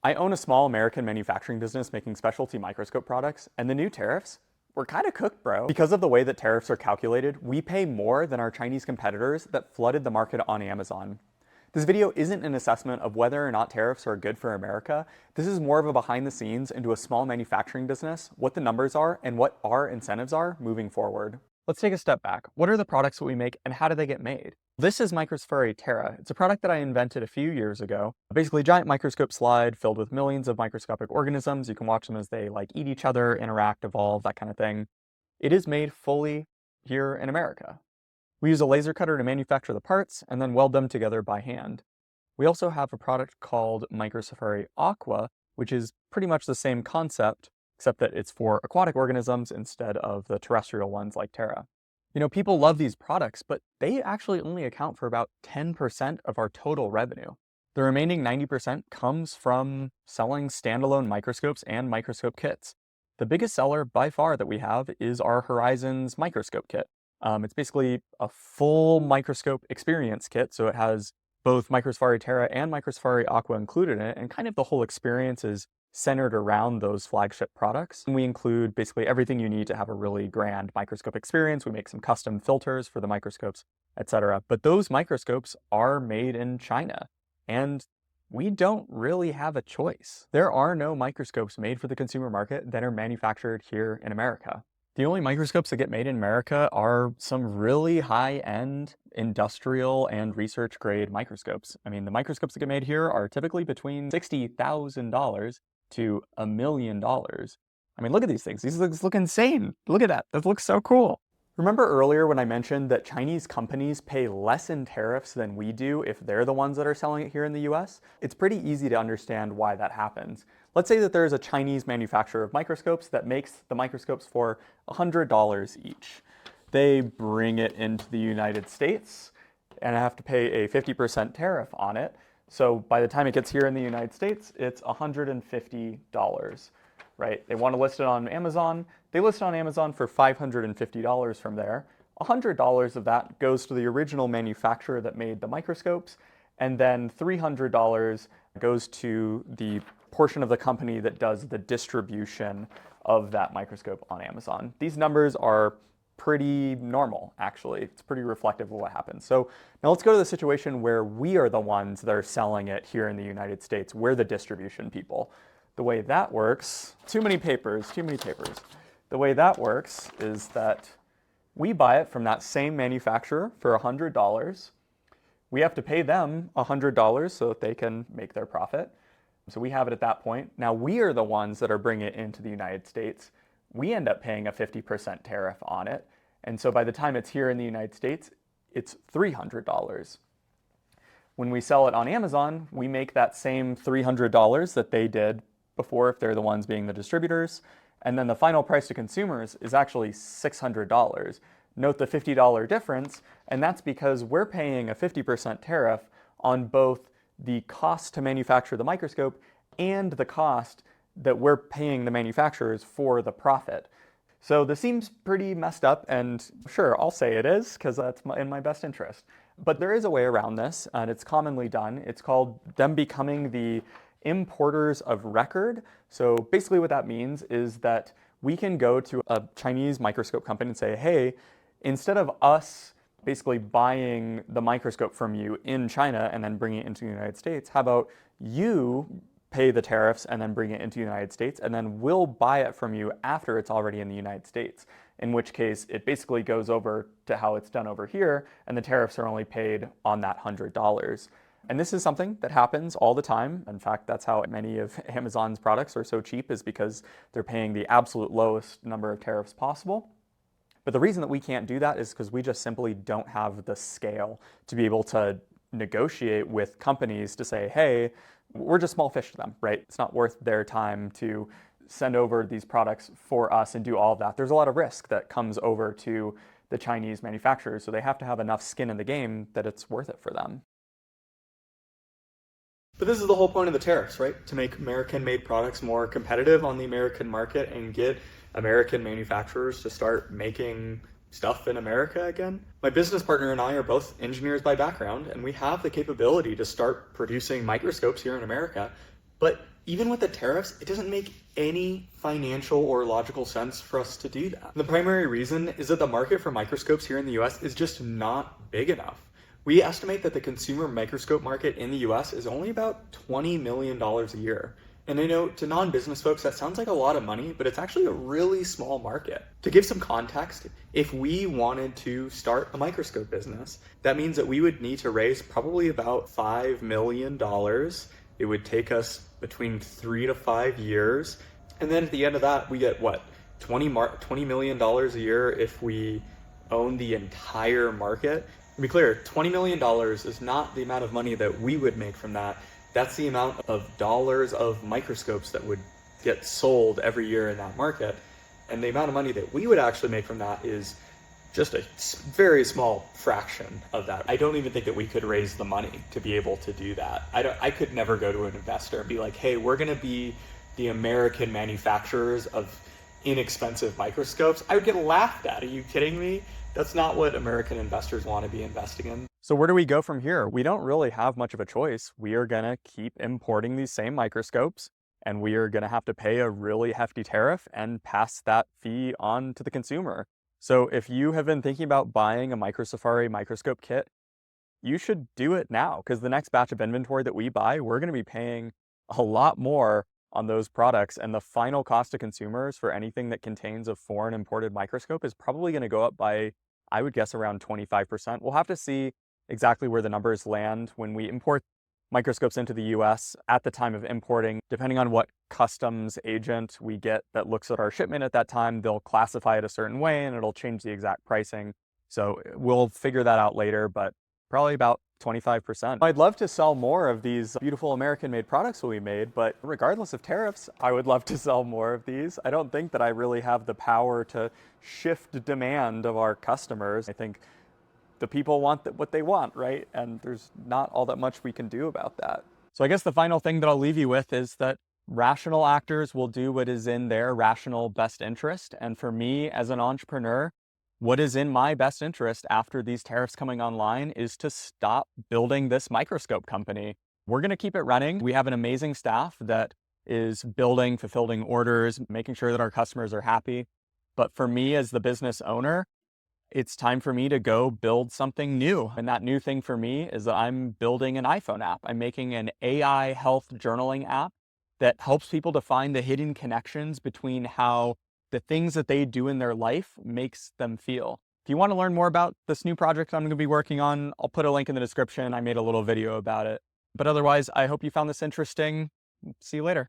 I own a small American manufacturing business making specialty microscope products, and the new tariffs, we're kind of cooked, bro. Because of the way that tariffs are calculated, we pay more than our Chinese competitors that flooded the market on Amazon. This video isn't an assessment of whether or not tariffs are good for America. This is more of a behind the scenes into a small manufacturing business, what the numbers are, and what our incentives are moving forward. Let's take a step back. What are the products that we make and how do they get made? This is Microsphere Terra. It's a product that I invented a few years ago. Basically, a giant microscope slide filled with millions of microscopic organisms. You can watch them as they eat each other, interact, evolve, that kind of thing. It is made fully here in America. We use a laser cutter to manufacture the parts and then weld them together by hand. We also have a product called Microsphere Aqua, which is pretty much the same concept, except that it's for aquatic organisms instead of the terrestrial ones like Terra. You know, people love these products, but they actually only account for about 10% of our total revenue. The remaining 90% comes from selling standalone microscopes and microscope kits. The biggest seller by far that we have is our Horizons microscope kit. It's basically a full microscope experience kit, so it has both Microsphere Terra and Microsphere Aqua included in it, and kind of the whole experience is centered around those flagship products. And we include basically everything you need to have a really grand microscope experience. We make some custom filters for the microscopes, etc. But those microscopes are made in China, and we don't really have a choice. There are no microscopes made for the consumer market that are manufactured here in America. The only microscopes that get made in America are some really high-end industrial and research-grade microscopes. I mean, the microscopes that get made here are typically between $60,000 to $1 million. I mean, look at these things. These things look insane. Look at that. That looks so cool. Remember earlier when I mentioned that Chinese companies pay less in tariffs than we do if they're the ones that are selling it here in the US? It's pretty easy to understand why that happens. Let's say that there's a Chinese manufacturer of microscopes that makes the microscopes for $100 each. They bring it into the United States and have to pay a 50% tariff on it. So by the time it gets here in the United States, it's $150, right? They want to list it on Amazon. They list it on Amazon for $550 from there. $100 of that goes to the original manufacturer that made the microscopes, and then $300 goes to the portion of the company that does the distribution of that microscope on Amazon. These numbers are pretty normal, actually. It's pretty reflective of what happens. So now let's go to the situation where we are the ones that are selling it here in the United States. We're the distribution people. The way that works, too many papers. The way that works is that we buy it from that same manufacturer for $100. We have to pay them $100 so that they can make their profit. So we have it at that point. Now we are the ones that are bringing it into the United States. We end up paying a 50% tariff on it. And so by the time it's here in the United States, it's $300. When we sell it on Amazon, we make that same $300 that they did before if they're the ones being the distributors. And then the final price to consumers is actually $600. Note the $50 difference, and that's because we're paying a 50% tariff on both the cost to manufacture the microscope and the cost that we're paying the manufacturers for the profit. So this seems pretty messed up, and sure, I'll say it is, because that's in my best interest. But there is a way around this, and it's commonly done. It's called them becoming the importers of record. So basically what that means is that we can go to a Chinese microscope company and say, hey, instead of us basically buying the microscope from you in China and then bringing it into the United States, how about you pay the tariffs and then bring it into the United States, and then we'll buy it from you after it's already in the United States, in which case it basically goes over to how it's done over here, and the tariffs are only paid on that $100. And this is something that happens all the time. In fact, that's how many of Amazon's products are so cheap, is because they're paying the absolute lowest number of tariffs possible. But the reason that we can't do that is because we just simply don't have the scale to be able to negotiate with companies to say, hey, we're just small fish to them, right? It's not worth their time to send over these products for us and do all of that. There's a lot of risk that comes over to the Chinese manufacturers, so they have to have enough skin in the game that it's worth it for them. But this is the whole point of the tariffs, right? To make American-made products more competitive on the American market and get American manufacturers to start making stuff in America again. My business partner and I are both engineers by background, and we have the capability to start producing microscopes here in America, but even with the tariffs, it doesn't make any financial or logical sense for us to do that. The primary reason is that the market for microscopes here in the US is just not big enough. We estimate that the consumer microscope market in the US is only about $20 million a year. And I know to non-business folks, that sounds like a lot of money, but it's actually a really small market. To give some context, if we wanted to start a microscope business, that means that we would need to raise probably about $5 million. It would take us between 3 to 5 years. And then at the end of that, we get what? $20 million a year if we own the entire market. To be clear, $20 million is not the amount of money that we would make from that. That's the amount of dollars of microscopes that would get sold every year in that market. And the amount of money that we would actually make from that is just a very small fraction of that. I don't even think that we could raise the money to be able to do that. I could never go to an investor and be like, hey, we're gonna be the American manufacturers of inexpensive microscopes. I would get laughed at. Are you kidding me? That's not what American investors want to be investing in. So where do we go from here? We don't really have much of a choice. We are gonna keep importing these same microscopes, and we are gonna have to pay a really hefty tariff and pass that fee on to the consumer. So if you have been thinking about buying a Microsafari microscope kit, you should do it now, because the next batch of inventory that we buy, we're gonna be paying a lot more on those products, and the final cost to consumers for anything that contains a foreign imported microscope is probably gonna go up by, I would guess, around 25%. We'll have to see exactly where the numbers land when we import microscopes into the US at the time of importing. Depending on what customs agent we get that looks at our shipment at that time, they'll classify it a certain way and it'll change the exact pricing. So we'll figure that out later, but probably about 25%. I'd love to sell more of these beautiful American-made products that we made, but regardless of tariffs, I would love to sell more of these. I don't think that I really have the power to shift demand of our customers. I think the people want what they want, right? And there's not all that much we can do about that. So I guess the final thing that I'll leave you with is that rational actors will do what is in their rational best interest. And for me as an entrepreneur, what is in my best interest after these tariffs coming online is to stop building this microscope company. We're gonna keep it running. We have an amazing staff that is building, fulfilling orders, making sure that our customers are happy. But for me as the business owner, it's time for me to go build something new. And that new thing for me is that I'm building an iPhone app. I'm making an AI health journaling app that helps people to find the hidden connections between how the things that they do in their life makes them feel. If you want to learn more about this new project I'm going to be working on, I'll put a link in the description. I made a little video about it. But otherwise, I hope you found this interesting. See you later.